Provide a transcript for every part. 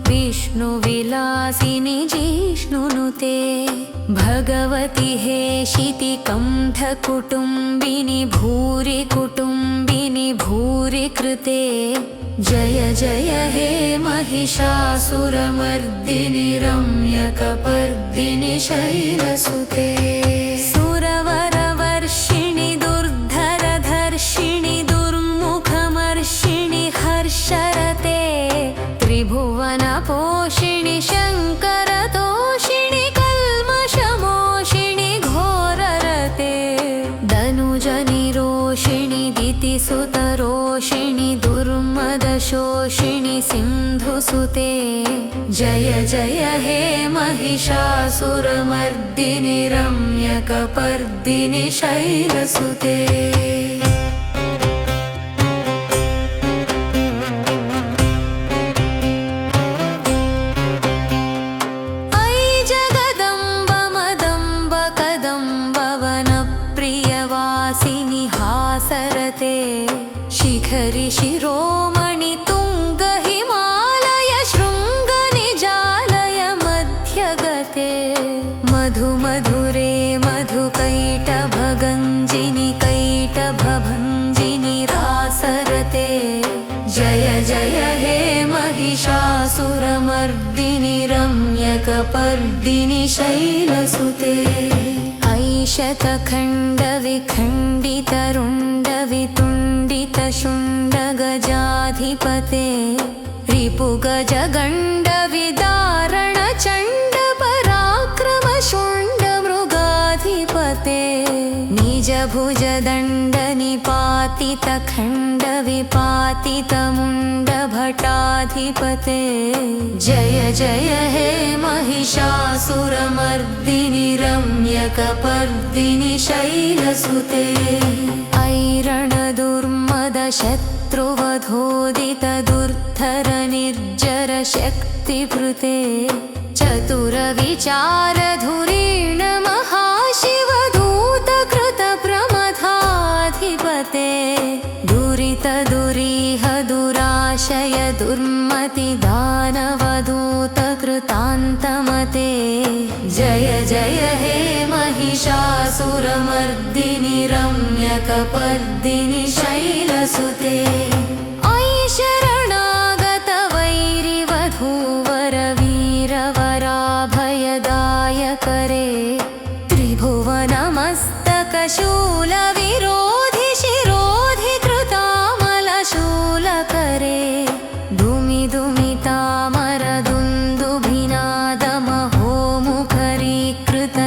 विष्णुविलासिनि जिष्णुनुते भगवति हेशितिकण्ठकुटुम्बिनि भूरि कुटुम्बिनि भूरि कृते जय जय हे महिषासुरमर्दिनि रम्यकपर्दिनि शैलसुते सुरवरवर्षिणि दुर्धरधर्षिणि दुर्मुखमर्षिणि हर्षरते त्रिभुवनपोषिणि शङ्करतोषिणि कल्मषमोषिणि घोररते दनुजनिरोषिणि दितिसुतरोषिणि दुर्मदशोषिणि सिन्धुसुते जय जय हे महिषासुरमर्दिनि रम्यकपर्दिनि शैलसुते शिखरि शिरोमणि तुङ्ग हिमालय शृङ्गनिजालय मध्यगते मधुमधुरे मधुकैटभगञ्जिनि कैटभभञ्जिनि रासरते जय जय हे महिषासुरमर्दिनि रम्यकपर्दिनि शैलसुते ऐशतखण्डविखण्डितरुण्डवितुण्डितशुण्डगजाधिपते रिपुगजगण्डविदारणचण्डपराक्रमशुण्डमृगाधिपते निजभुजदण्डनिपातितखण्डविपातितमुण्डभटाधिपते जय जय हे महिषासुरमर्दिनि रम्यकपर्दिनि शैलसुते ऐरणदुर्मदशत्रुवधोदितदुर्धरनिर्जरशक्तिभृते चतुरविचारधुरीण महाशिवदूतकृतप्रमथाधिपते दुरितदुरीह दुराशय दुर्मतिदानवदूतकृतान्तमते जय जय हे महिषासुरमर्दिनि रम्यकपर्दिनि शैलसुते ऐशरणागतवैरिवधूवरवीरवराभयदायकरे त्रिभुवनमस्तकशूलविरोधि शिरोधि कृतामलशूलकरे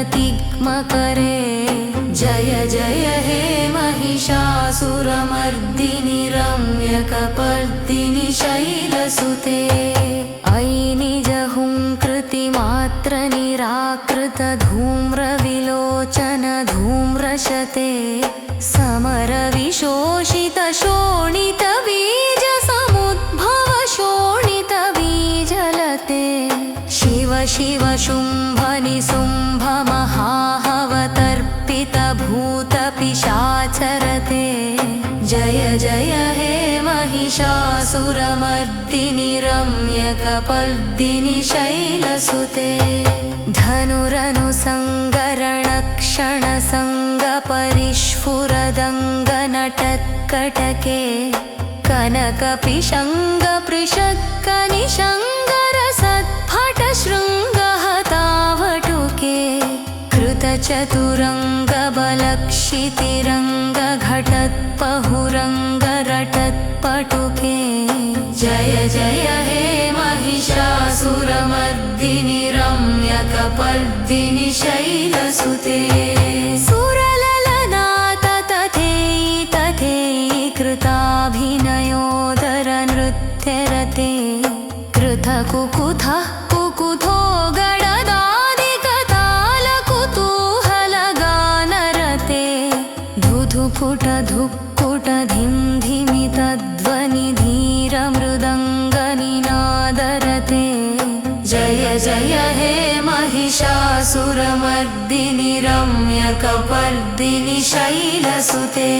धूमिधूमितामरदुन्दुभिनादमहोमुखरीकृततिग्मकरे जय जय हे महिषासुरमर्दिनि रम्यकपर्दिनि शैलसुते ऐनिजहुङ्कृतिमात्रनिराकृतधूम्रविलोचनधूम्रशते समरविशोषितशोणितबीजसमुद्भवशोणितबीजलते शिव शिव शुम्भनिशुम्भमहाहवतर्पितभूतपिशाचरते जय जय हे महिषासुरमर्दिनि रम्यकपर्दिनि शैलसुते धनुरनुसङ्गरणक्षणसङ्गपरिस्फुरदङ्गनटत्कटके कनकपिशङ्गपृषक्कनिशङ्गरसत्फटशृङ्गहतावटुके कृतचतुरङ्गबलक्षितिरङ्गघटत्पहुरङ्गरटत्पटुके जय जय हे महिषासुरमर्दिनि रम्यकपर्दिनि शैलसुते सुरललनाथ तथेयि तथेयि कृताभिनयोदरनृत्यरते कृतकुकुथः कुकुथो गडदादिकतालकुतूहलगानरते धुधुफुटधुक्कुटधिन्धिमितध्वनिधीरमृदङ्गनिनादरते जय जय हे महिषासुरमर्दिनि रम्यकपर्दिनि शैलसुते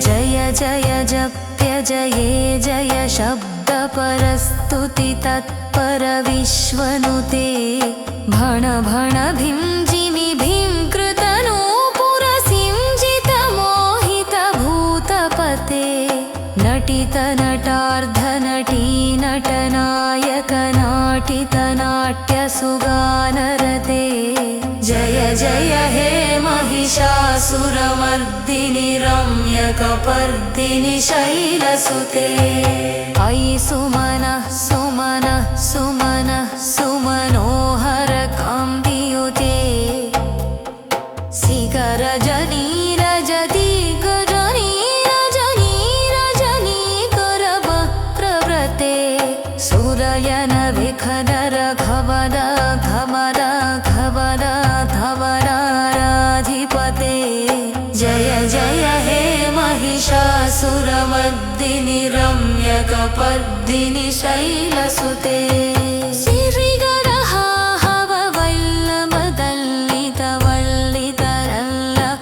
जय जय जप्य जये जय शब्दपरस्तुति तत्पर विश्वनुते भण भण भीं भीं कृतनूपुर सिंजित मोहित भूतपते नटित नटार्ध नटी नटनायक नाटित नाट्य सुगानरते जय जय हे महिषासुरमर्दिनि रम्यकपर्दिनि शैलसुते अयि सुमनः सुमनः सुमनः सुमनोहर कान्तियुते शिखरजनी रजती गजनी रजनी रजनी करवक्त्रव्रते सुरयन विखदर घवद घवद घवद धवराधिपते जय जय हे महिषासुरमर्दिनि रम्यकपर्दिनि शैलसुते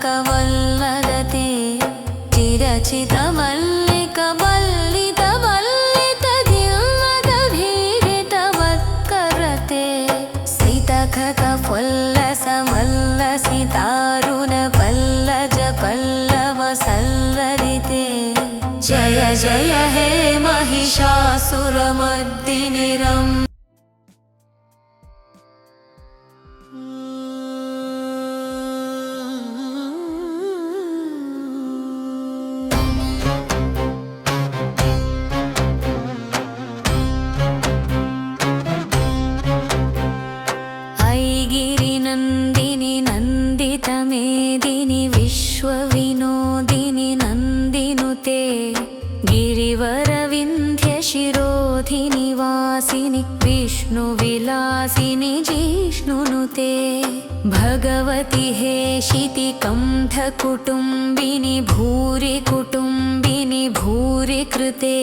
श्रीगरहाहववल्लभदल्लितवल्लितरल्लकवल्लदते चिरचितमल्लिकवल्लितवल्लितधिरितवत्करते सितखतफुल्लसमल्लसितारुणपल्लज पल्लवसल्लरिते जय जय हे महिषासुरमर्दिनि मेदिनि विश्वविनोदिनि नन्दिनुते गिरिवरविन्ध्यशिरोधिनि वासिनि विष्णुविलासिनि जिष्णुनुते भगवति हेशिति कण्ठकुटुम्बिनि भूरि कुटुम्बिनि भूरि कृते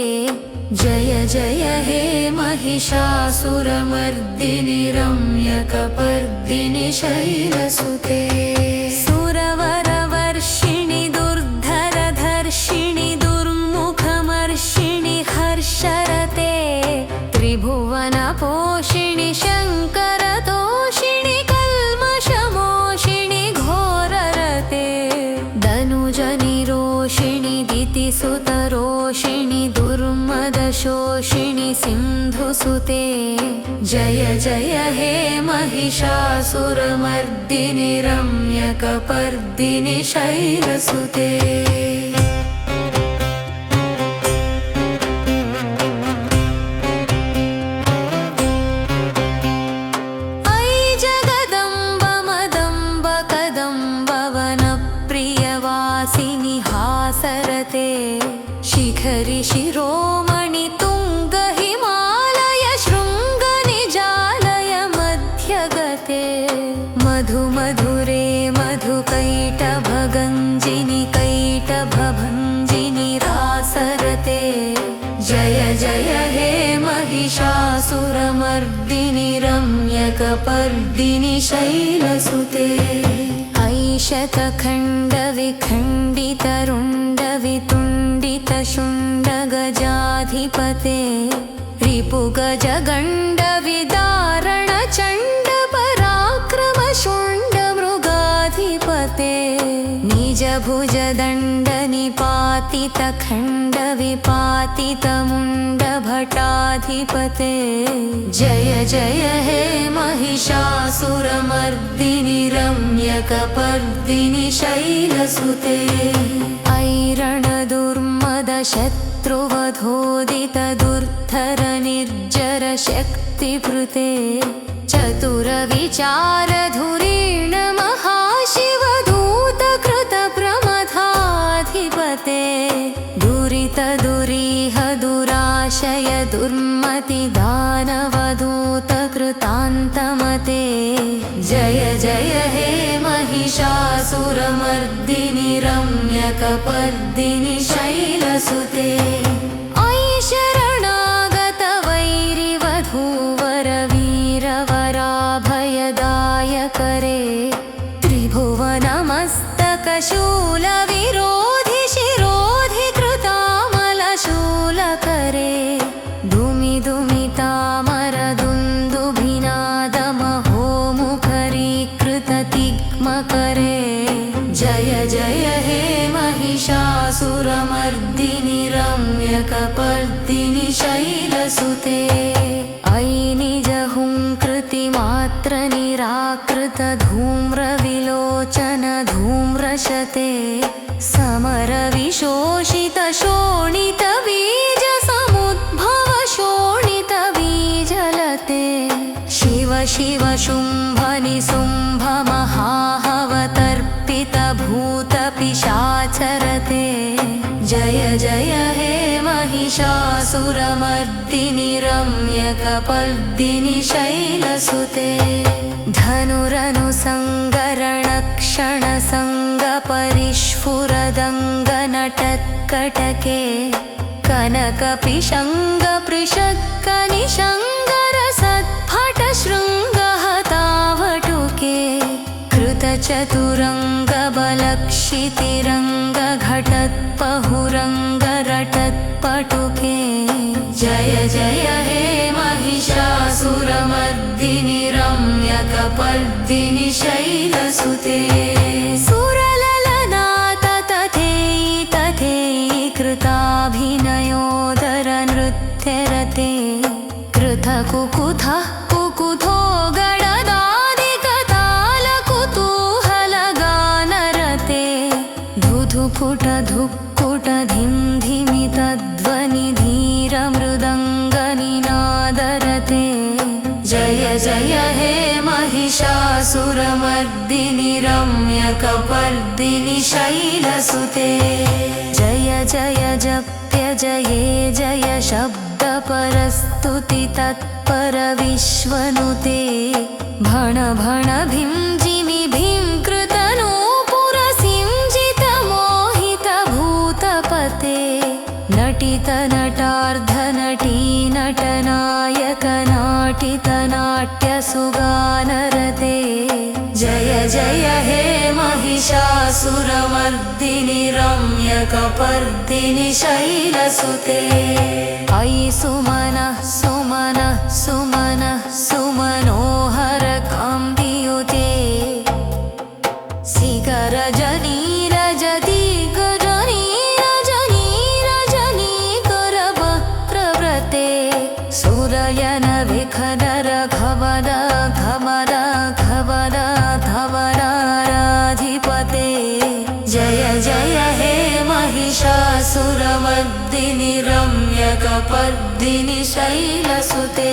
जय जय हे महिषासुरमर्दिनि रम्यकपर्दिनि शैलसुते सुरवरवर्षिणि दुर्धरधर्षिणि दुर्मुखमर्षिणि हर्षरते त्रिभुवनपोषिणि शङ्करतोषिणि कल्मषमोषिणि घोररते दनुजनिरोषिणि दितिसुतरोषिणि दुर्मदशोषिणि सिन्धुसुते जय जय हे महिषासुरमर्दिनि रम्यकपर्दिनि शैलसुते अयि जगदम्ब मदम्ब कदम्ब वनप्रियवासिनि हासरते शिखरि शिरोमणि तुङ्ग हिमालय शृङ्ग निजालय मध्यगते मधु मधुरे मधुकैटभगञ्जिनि कैटभभञ्जिनि रासरते जय जय हे महिषासुरमर्दिनि रम्यकपर्दिनि शैलसुते ऐशतखण्डविखण्डितरुण्डवितुण्डितशुण्डगजाधिपते रिपुगजगण्डविदारणचण्डपराक्रमशुण्डमृगाधिपते निजभुजदण्डनिपातितखण्डविपातितमुण्डभटाधिपते जय जय हे महिषासुरमर्दिनि रम्यकपर्दिनि शैलसुते ऐरणदुर्मदशत्रुवधोदितदुर्धरनिर्जरशक्तिभृते चतुरविचारधुरीण महाशिवधूतकृतप्रमथाधिपते दुरितदुरीह दुराशय दुर्मतिदानवधूतकृतान्तमते जय जय हे महिषासुरमर्दिनि रम्यकपर्दिनि शैलसुते अयि शरणागतवैरिवधूवरवीरवराभयदायकरे त्रिभुवनमस्तकशूलविरोधि शिरोधि कृतामलशूल सुरमर्दिनि रम्यकपर्दिनि शैलसुते अयि निजहुङ्कृतिमात्र निराकृत धूम्रविलोचन धूम्रशते समरविशोषित शोणित बीज समुद्भव शोणित बीजलते शिव शिव शुम्भ निशुम्भ महाहवतर्पित भूत पिशाचरते जय जय हे महिषासुरमर्दिनि रम्यकपर्दिनि शैलसुते धनुरनुसङ्गरणक्षणसङ्गपरिस्फुरदङ्गनटत्कटके कनकपिशङ्गपृषक्कनिशङ्गरसत्फटशृङ्गहतावटुके कृतचतुरङ्गबलक्षितिरङ्गघटत्पहुरङ्गरटत्पटुके जय जय हे महिषासुरमर्दिनि रम्यकपर्दिनि शैलसुते सुरललनाथ तथेयि तथेयि कृताभिनयोदरनृत्यरते कृतकुकुथः कुकुथो गडदादिकतालकुतूहलगानरते धुधुकुट धुक्कुट धिं धिमितध्वनि धीरमृदङ्गनिनादरते जय जय हे महिषासुरमर्दिनि रम्यकपर्दिनि शैलसुते जय जय जप्य जये जय शब्दपरस्तुति तत्पर विश्वनुते भण भण भिं जिमि भिं कृतनूपुरसिंजित मोहित भूतपते नटित नटार्ध नटी नटनायक नाटित नाट्यसुगानरते जय जय हे महिषासुरमर्दिनि रम्यकपर्दिनि शैलसुते अयि सुमनः सुमनः सुमनः सुमनोहर कान्तियुते सिगरजनी रजती गजनी रजनी रजनी करवक्त्रव्रते सुरयन विखदर घवद घमद घवद धवराधिपते जय जय हे महिषासुरमर्दिनि रम्यकपर्दिनि शैलसुते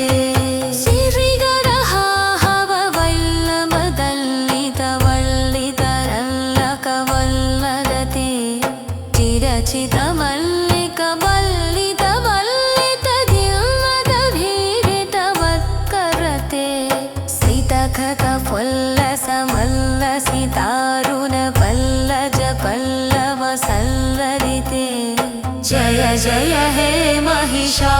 श्रीगरहाहववल्लभदल्लितवल्लितरल्लकवल्लदते चिरचितमल्लिकमल्लितधिल्लतभीडितवत्करते सितखतफुल्लसमल्लसितारुणपल्लजपल्लवसल्लरिते जय जय हे महिषासुरमर्दिनि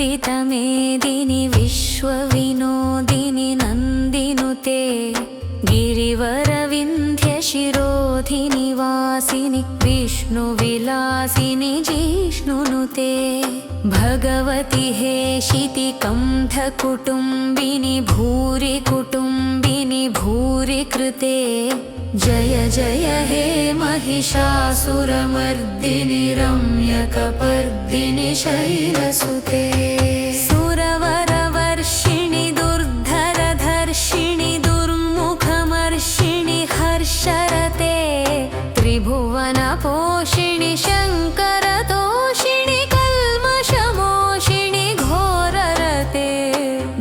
नन्दितमेदिनि विश्वविनोदिनि नन्दिनुते गिरिवरविन्ध्यशिरोधिनि वासिनि विष्णुविलासिनि जिष्णुनुते भगवति हेशितिकण्ठकुटुम्बिनि भूरि कुटुम्बिनि भूरि कृते जय जय हे महिषासुरमर्दिनि रम्यकपर्दिनि शैलसुते सुरवरवर्षिणि दुर्धरधर्षिणि दुर्मुखमर्षिणि हर्षरते त्रिभुवनपोषिणि शङ्करतोषिणि कल्मषमोषिणि घोररते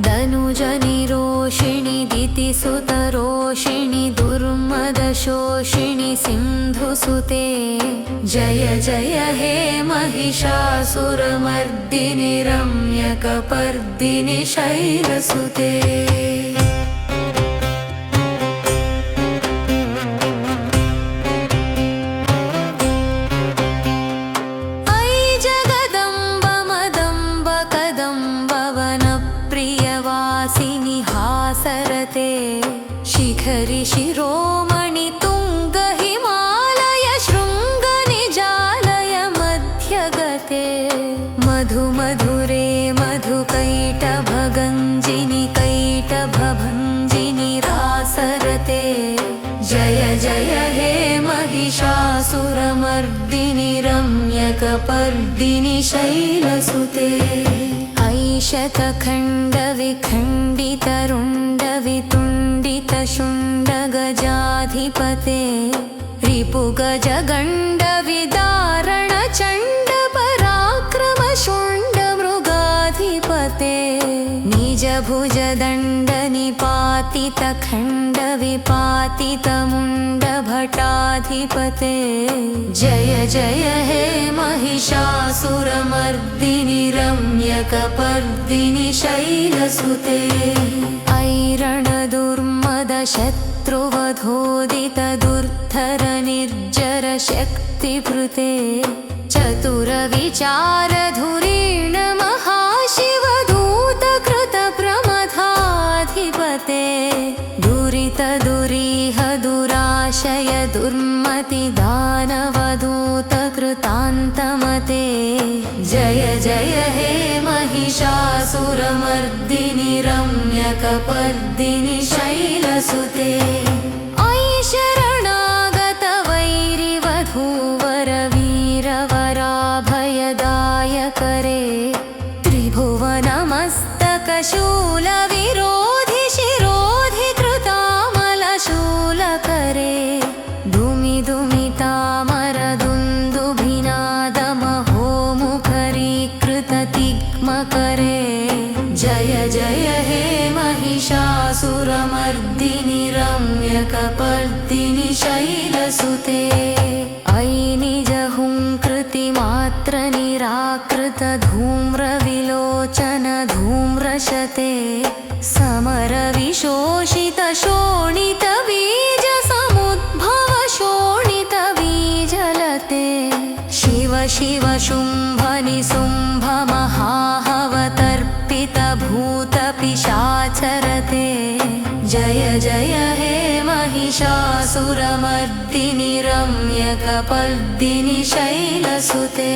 दनुजनिरोषिणि दितिसुतरोषिणि दुर्मदशोषिणि सिन्धुसुते जय जय हे महिषासुरमर्दिनि रम्यकपर्दिनि शैलसुते अयि जगदम्ब मदम्ब कदम्ब वनप्रियवासिनि हासरते रम्यकपर्दिनि शैलसुते ऐशतखण्डविखण्डितरुण्डवितुण्डितशुण्डगजाधिपते रिपुगजगण्डविदारणचण्डपराक्रमशुण्डमृगाधिपते निजभुजदण्डनिपातितखण्डविपातितमुण्डभटाधिपते जय जय हे महिषासुरमर्दिनि रम्यकपर्दिनि शैलसुते ऐरणदुर्मदशत्रुवधोदितदुर्धरनिर्जरशक्तिभृते चतुरविचारधुरीण महाशिवदूतकृतप्रमथाधिपते दुरितदुरीह दुराशय दुर्मतिदानवदूतकृतान्तमते जय जय हे महिषासुरमर्दिनि रम्यकपर्दिनि शैलसुते ऐशरणागतवैरिवधूवरवीरवराभयदायकरे त्रिभुवनमस्तकशूलविरोधि शिरोधि कृतामलशूलकरे धूमिधूमितामरदुन्दुभिनादमहोमुखरीकृततिग्मकरे जय जय हे महिषासुरमर्दिनि रम्यकपर्दिनि शैलसुते ऐनिजहुङ्कृतिमात्रनिराकृतधूम्रविलोचनधूम्रशते समरविशोषितशोणितबीजसमुद्भवशोणितबीजलते शिव शिव शुम्भनिशुम्भमहाहवतर्पितभूतपिशाचरते जय जय हे महिषासुरमर्दिनि रम्यकपर्दिनि शैलसुते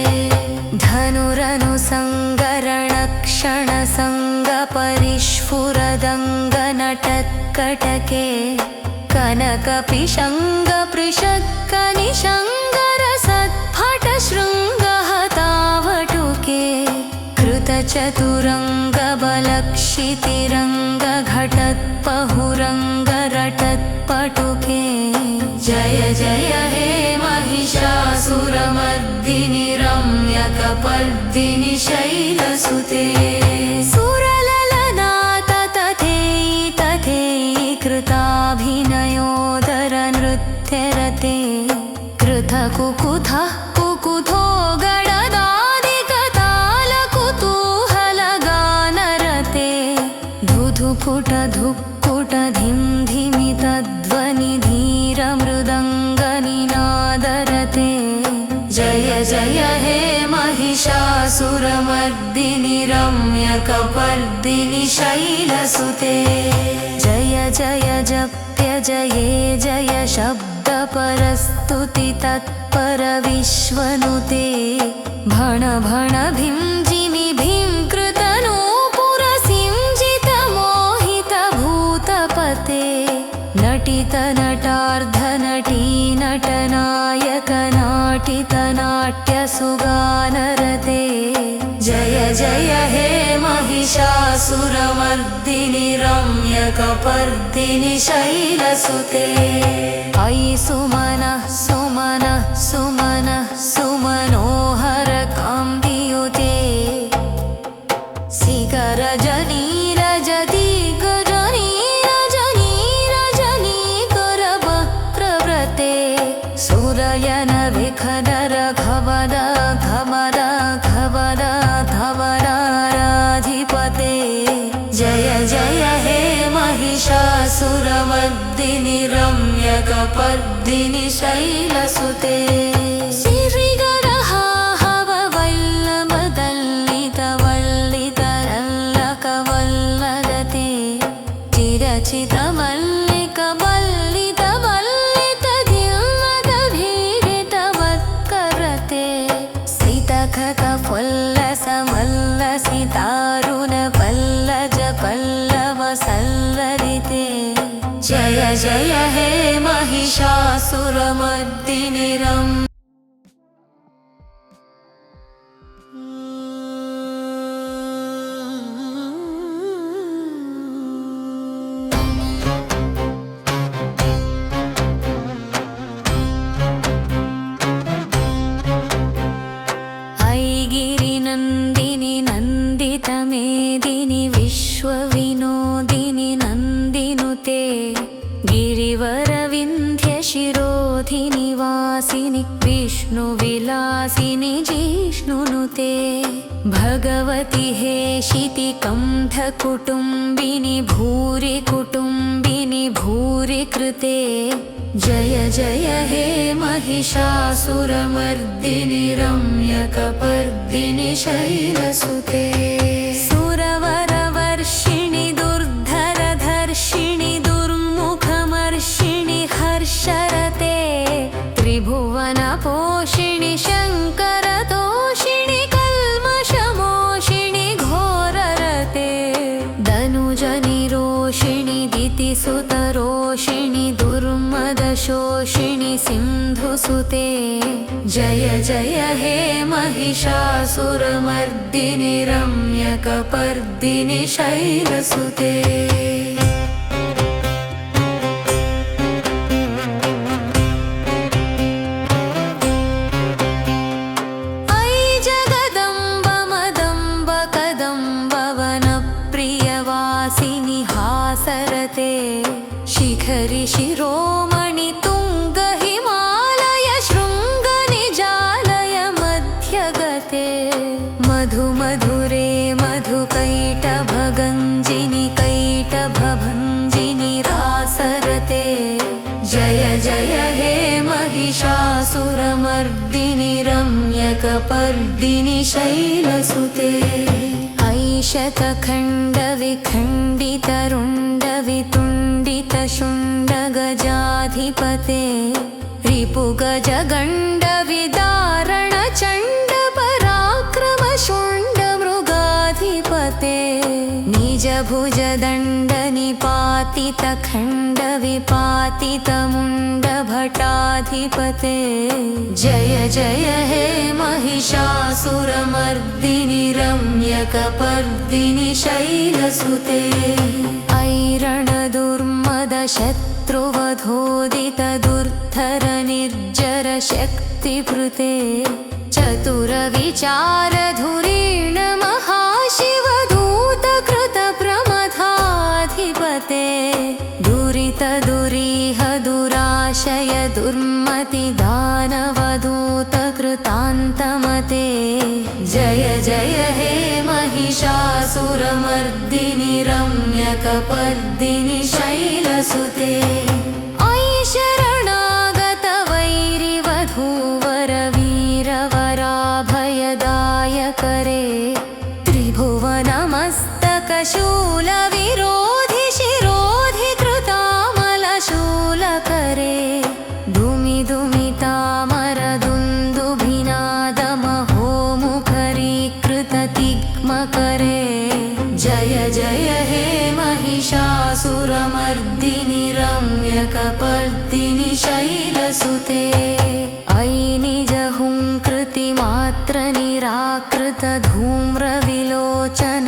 धनुरनुसङ्गरणक्षणसङ्गपरिस्फुरदङ्गनटत्कटके कनकपिशङ्गपृषक्कनिशङ्गरसत्फटशृङ्गहतावटुके कृतचतुरङ्गबलक्षितिरङ्गघटत्पहुरङ्गरटत्पटुके जय जय हे महिषासुरमर्दिनि रम्यकपर्दिनि शैलसुते सुरललनाततथेयि तथेयि कृताभिनयोदरनृत्यरते कृतकुकुथः कुकुथो गडदादिकतालकुतूहलगानरते धुधुकुटधुक्कुटधिंधिमितध्वनिधीरमृदङ्गनिनादरते जय जय हे महिषासुरमर्दिनि रम्यकपर्दिनि शैलसुते जय जय जप्य जये जय शब्दपरस्तुति तत्परविश्वनुते भण भण भीं जिमि भीं कृतनूपुरसिंजितमोहितभूतपते नटितनटार्धनटी नटनायकनाटितनाट्यसुगानरते जय जय हे महिषासुरमर्दिनि रम्यकपर्दिनि शैलसुते अयि सुमनः सुमनः सुमनः सुमनोहरकान्तियुते शिखरजनीरजति गजनीरजनीरजनीकरवक्त्रव्रते सुरयनविखदर घवद घमद घवद धवराधिपते जय जय हे महिषासुरमर्दिनि रम्यकपर्दिनि शैलसुते श्रीगरहाहववल्लभदल्लितवल्लितरल्लकवल्लदते चिरचितमल्लिकवल्लितमल्लितधीरितवत्करते सितखकफुल्लसमल्लसितारुणपल्लजपल्लवसल्लरिते जय जय हे महिषासुरमर्दिनि विलासिनि जिष्णुनुते भगवति हेशिति कण्ठकुटुम्बिनि भूरि कुटुम्बिनि भूरि कृते जय जय हे महिषासुरमर्दिनि रम्यकपर्दिनि शैलसुते सुरवरवर्षिणि दुर्धरधर्षिणि दुर्मुखमर्षिणि हर्षरते त्रिभुवनपोषिणि शङ्करतोषिणि कल्मषमोषिणि घोररते दनुजनिरोषिणि दितिसुतरोषिणि दुर्मदशोषिणि सिन्धुसुते जय जय हे महिषासुरमर्दिनि रम्यकपर्दिनि शैलसुते शिखरि शिरोमणि तुङ्ग हिमालय शृङ्ग निजालय मध्यगते मधु मधुरे मधुकैटभगञ्जिनि कैटभभञ्जिनि रासरते जय जय हे महिषासुरमर्दिनि रम्यकपर्दिनि शैलसुते ऐशतखण्डविखण्डितरुण्डवितुण्डितशुण्डगजाधिपते रिपुगजगण्डविदारणचण्डपराक्रमशुण्डमृगाधिपते निजभुजदण्डनिपातितखण्डविपातितमुण्डभटाधिपते जय जय हे महिषासुरमर्दिनि रम्यकपर्दिनि शैलसुते ऐरणदुर्मदशत्रुवधोदितदुर्धरनिर्जरशक्तिभृते चतुरविचारधुरीण महाशिवदूतकृतप्रमथाधिपते दुरितदुरीह दुराशय दुर्मतिदानवदूतकृतान्तमते जय जय हे महिषासुरमर्दिनि रम्यकपर्दिनि शैलसुते ऐशरणागतवैरिवधूवरवीरवराभयदायकरे त्रिभुवनमस्तकशूलविरोधि शिरोधि कृतामलशूलकरे धूमिधूमितामरदुन्दुभिनादमहोमुखरीकृततिग्मकरे जय जय हे महिषासुरमर्दिनि रम्यकपर्दिनि शैलसुते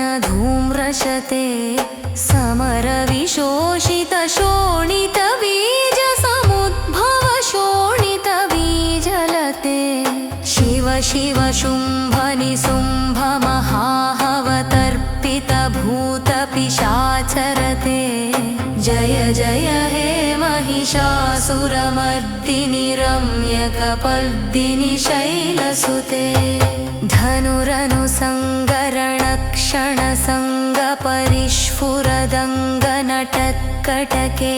ऐनिजहुङ्कृतिमात्रनिराकृतधूम्रविलोचनधूम्रशते समरविशोषितशोणितबीजसमुद्भवशोणितबीजलते शिव शिव शुम्भनिशुम्भमहाहवतर्पितभूतपिशाचरते जय जय हे महिषासुरमर्दिनि रम्यकपर्दिनि शैलसुते धनुरनुसङ्गरणक्षणसङ्गपरिस्फुरदङ्गनटत्कटके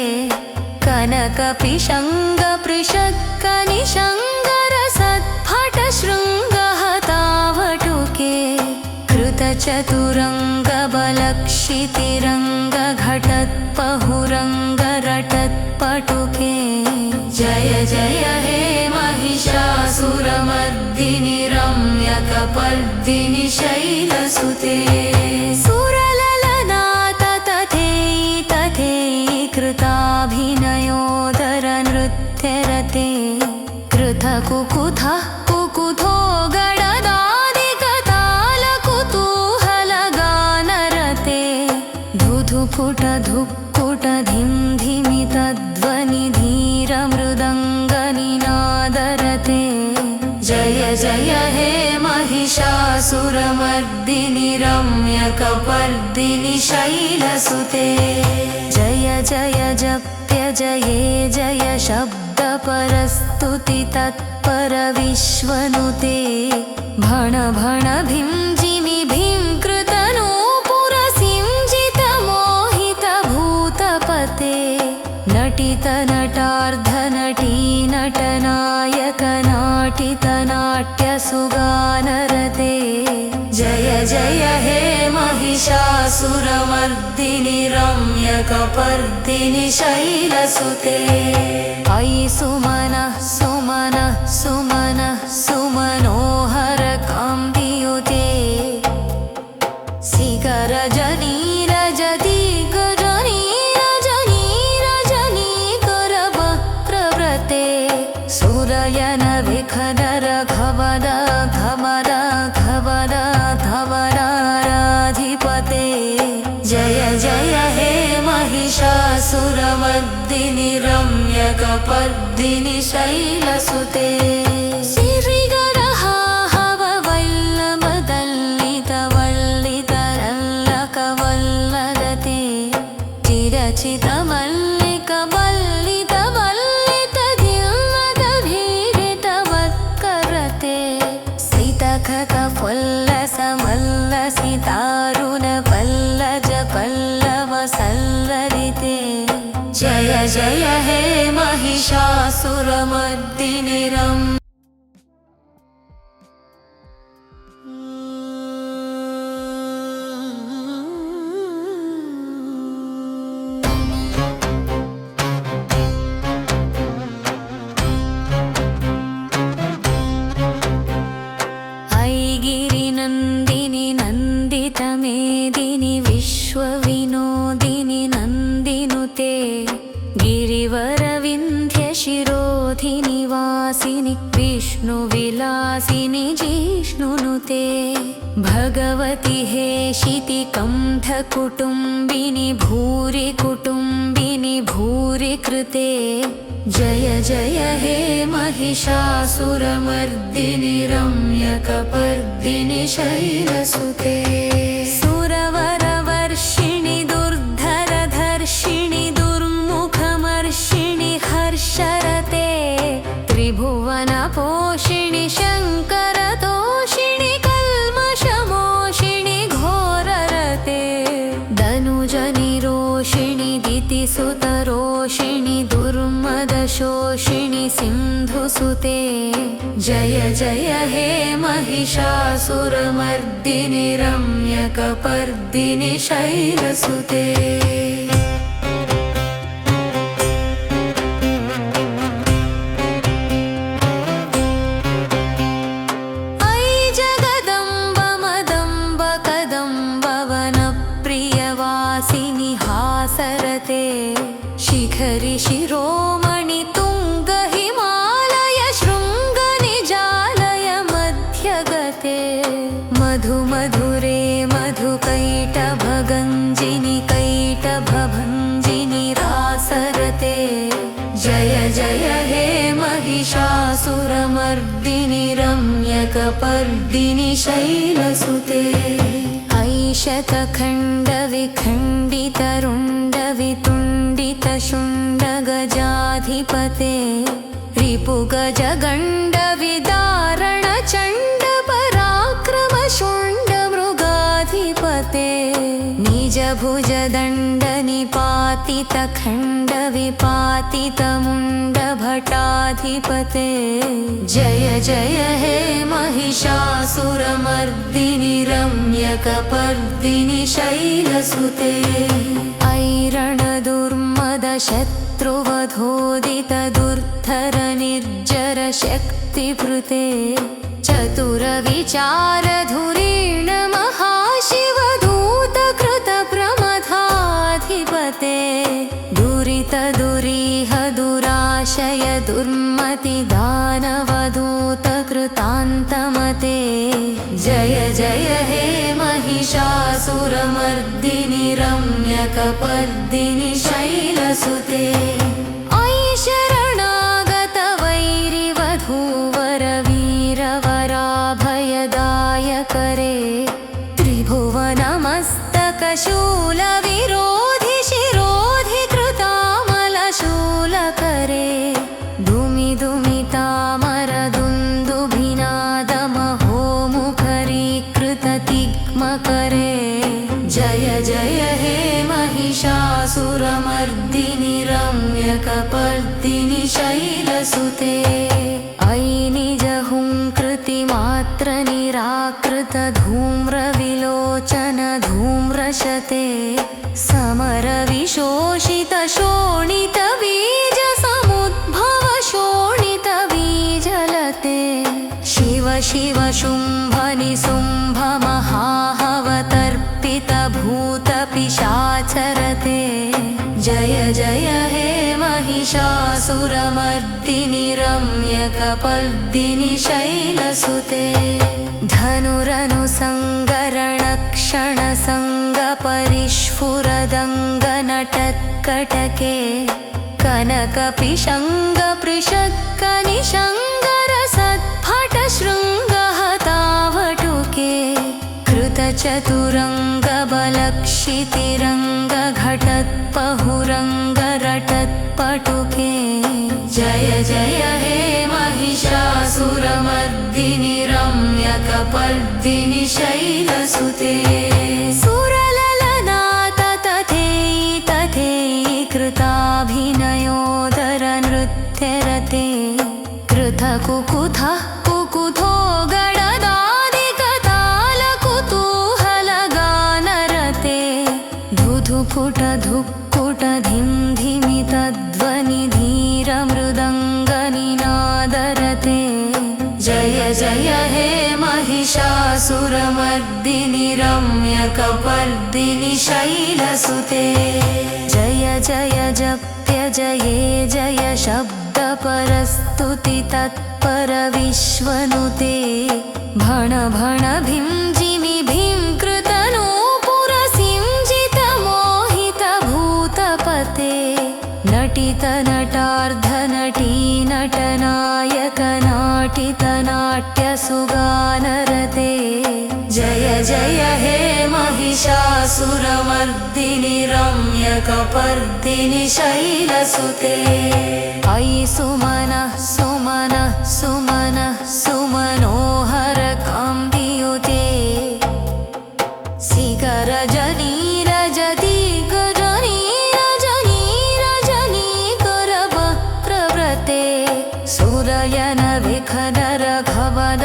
कनकपिशङ्गपृषक्कनिशङ्गरसत्फटशृङ्गहतावटुके कृतचतुरङ्गबलक्षितिरङ्गघटत्पहुरङ्गरटत्पटुके जय जय हे महिषासुरमर्दिनि रम्यकपर्दिनि शैलसुते सुरललनाथ तथेयि तथेयि कृताभिनयोदरनृत्यरते कृतकुकुथः कुकुथो गडदादिकतालकुतूहलगानरते धुधुफुटधुक्कुटधिं धिमितध्वनिधीरमृदङ्गनिनादरते जय जय हे महिषासुरमर्दिनि रम्यकपर्दिनि शैलसुते जय जय जप्य जये जय शब्द परस्तुति तत्पर विश्वनुते भण भण भीं जिमि भीं कृतनूपुर सिंजित मोहित भूतपते नटित नटार्ध नटी नटनायक नाटित नाट्य सुगानरते जय जय हे महिषासुरमर्दिनि रम्यकपर्दिनि शैलसुते अयि सुमनः सुमनः सुमनः सुमनोहर कान्तियुते शिखरजनी रजती गजनी रजनी रजनी करवक्त्रव्रते सूरयन विखदर घवद घवद घवद धवराधिपते जय जय हे महिषासुरमर्दिनि रम्यकपर्दिनि शैलसुते श्रीगरहाहववल्लभदल्लितवल्लितरल्लकवल्लदते चिरचितमल्लिकवल्लितधिल्लतभीरितवत्करते सितखकफुल्लसमल्लसितारुणपल्लज पल्लवसल्लरिते जय जय हे महिषासुरमर्दिनि ऐगिरिनन्दिनि नन्दितमेदिनि विश्वविनोदिनि नन्दिनुते गिरिवरविन्ध्यशिरोधिनि वासिनि विष्णुविलासिनि जिष्णुनुते भगवति हेशिति कण्ठकुटुम्बिनि भूरि कुटुम्बिनि भूरि कृते जय जय हे महिषासुरमर्दिनि रम्यकपर्दिनि शैलसुते सुरवरवर्षिणि दुर्धरधर्षिणि दुर्मुखमर्षिणि हर्षरते त्रिभुवनपोषिणि शङ्करतोषिणि कल्मषमोषिणि घोररते दनुजनिरोषिणि दितिसुतरोषिणि दुर्मदशोषिणि सिन्धुसुते जय जय हे महिषासुरमर्दिनि रम्यकपर्दिनि शैलसुते अयि जगदम्ब मदम्ब कदम्ब वनप्रियवासिनि हासरते शिखरि शिरोमणि तुङ्ग हिमालय शृङ्ग निजालय मध्यगते मधु मधुरे मधुकैटभगञ्जिनि कैटभभञ्जिनि रासरते जय जय हे महिषासुरमर्दिनि रम्यकपर्दिनि शैलसुते ऐशतखण्डविखण्डितरुण्डवितुण्डितशुण्डगजाधिपते रिपुगजगण्डविदारणचण्डपराक्रमशुण्डमृगाधिपते निजभुजदण्डनिपातितखण्डविपातितमुण्डभटाधिपते जय जय हे महिषासुरमर्दिनि रम्यकपर्दिनि शैलसुते ऐरणदुर्मदशत्रुवधोदितदुर्धर निर्जर शक्तिभृते चतुरविचारधुरीण महाशिवदूतकृतप्रमथाधिपते दुरितदुरीह दुराशय दुर्मति दानवदूतकृतान्तमते जय जय हे महिषासुरमर्दिनि रम्यकपर्दिनि शैलसुते अयि शरणागत वैरिवधूवर वीरवराभयदायकरे त्रिभुवनमस्तकशूलविरोधि शिरोधि कृतामलशूलकरे धूम महिषासुरमर्दिनि रम्यकपर्दिनि शैलसुते अयि निजहुङ्कृतिमात्र निराकृत धूम्रविलोचन धूम्रशते समरविशोषित शोणित बीज समुद्भव शोणित बीजलते शिव शिव शुम्भ निशुम्भ महाहवतर्पित भूत पिशाचरते जय जय हे महिषासुरमर्दिनि रम्यकपर्दिनि शैलसुते धनुरनुसङ्गरणक्षणसङ्गपरिस्फुरदङ्गनटत्कटके कनकपिशङ्गपृषक्कनिशङ्गरसत्फटशृङ्गहतावटुके कृतचतुरङ्गबलक्षितिरङ्गघटत्पहुरङ्गरटत्पटुके जय जय हे महिषासुरमर्दिनि रम्यकपर्दिनि शैलसुते सुरललनाथ तथेयि तथेयि कृताभिनयोदरनृत्यरते कृतकुकुथः कुकुथो गडदादिकतालकुतूहलगानरते धुधुकुट धुक्कुट धिं धिमि तध्वनि धीरमृदङ्गनिनादरते जय जय हे महिषासुरमर्दिनि रम्यकपर्दिनि शैलसुते जय जय जप्य जये जय शब्दपरस्तुति तत्पर विश्वनुते भण भण भीं जिमि भीं कृतनूपुरसिंजित मोहित भूतपते नटित नटार्ध नटी नटनायक नाटित नाट्यसुगानरते जय जय हे महिषासुरमर्दिनि रम्यकपर्दिनि शैलसुते अयि सुमनः सुमनः सुमनः सुमनोहर कान्तियुते शिखरजनी रजती गजनी रजनी रजनी करवक्त्रव्रते सुरयन विखनर घवद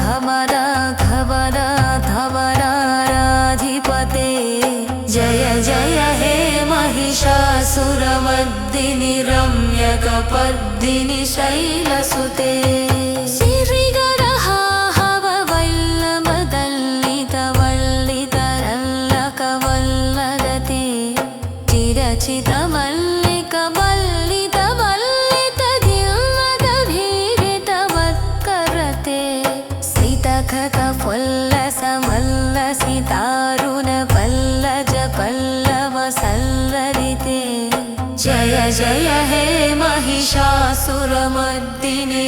घवद घवद धवराधिपते जय जय हे महिषासुरमर्दिनि रम्यकपर्दिनि शैलसुते श्रीगरहाहववल्लभदल्लितवल्लितरल्लकवल्लरते चिरचितमल्लिकवल्लितवल्लितधीरितवत्करते सितखकफुल्लसमल्लसितारुणपल्लज पल्लवसल्लरिते जय जय हे महिषासुरमर्दिनि